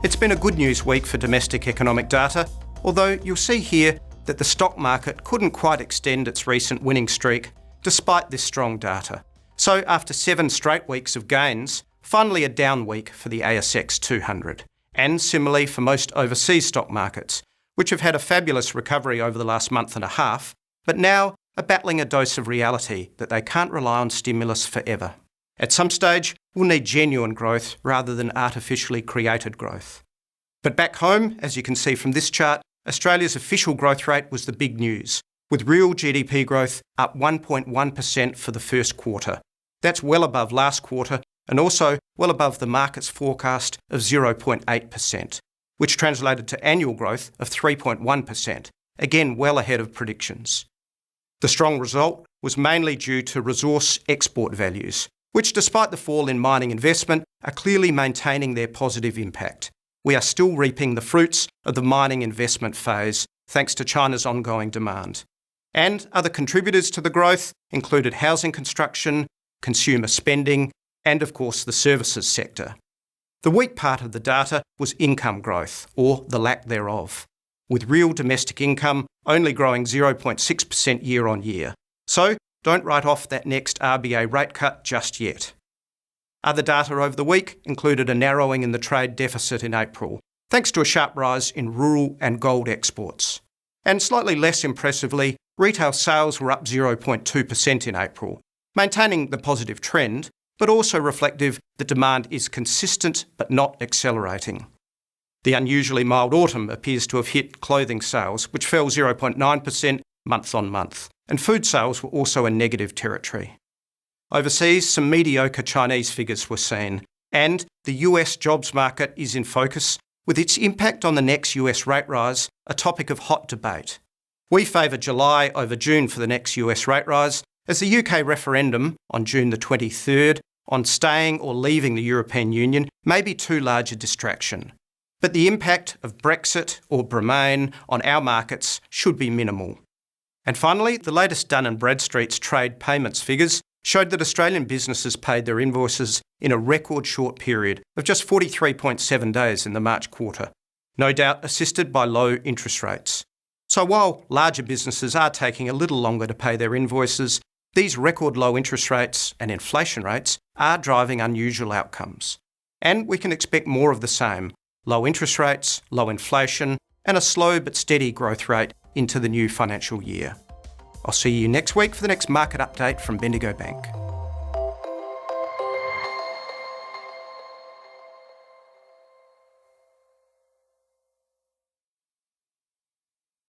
It's been a good news week for domestic economic data, although you'll see here that the stock market couldn't quite extend its recent winning streak despite this strong data. So after 7 straight weeks of gains, finally a down week for the ASX 200. And similarly for most overseas stock markets, which have had a fabulous recovery over the last month and a half, but now are battling a dose of reality that they can't rely on stimulus forever. At some stage, we'll need genuine growth rather than artificially created growth. But back home, as you can see from this chart, Australia's official growth rate was the big news, with real GDP growth up 1.1% for the first quarter. That's well above last quarter and also well above the market's forecast of 0.8%, which translated to annual growth of 3.1%, again well ahead of predictions. The strong result was mainly due to resource export values, which despite the fall in mining investment are clearly maintaining their positive impact. We are still reaping the fruits of the mining investment phase thanks to China's ongoing demand. And other contributors to the growth included housing construction, consumer spending, and of course the services sector. The weak part of the data was income growth, or the lack thereof, with real domestic income only growing 0.6% year on year. So don't write off that next RBA rate cut just yet. Other data over the week included a narrowing in the trade deficit in April, thanks to a sharp rise in rural and gold exports. And slightly less impressively, retail sales were up 0.2% in April, maintaining the positive trend, but also reflective that demand is consistent but not accelerating. The unusually mild autumn appears to have hit clothing sales, which fell 0.9% month on month, and food sales were also in negative territory. Overseas, some mediocre Chinese figures were seen, and the US jobs market is in focus, with its impact on the next US rate rise a topic of hot debate. We favour July over June for the next US rate rise, as the UK referendum on June the 23rd on staying or leaving the European Union may be too large a distraction. But the impact of Brexit or Remain on our markets should be minimal. And finally, the latest Dun & Bradstreet's trade payments figures showed that Australian businesses paid their invoices in a record short period of just 43.7 days in the March quarter, no doubt assisted by low interest rates. So while larger businesses are taking a little longer to pay their invoices, these record low interest rates and inflation rates are driving unusual outcomes. And we can expect more of the same: low interest rates, low inflation, and a slow but steady growth rate into the new financial year. I'll see you next week for the next market update from Bendigo Bank.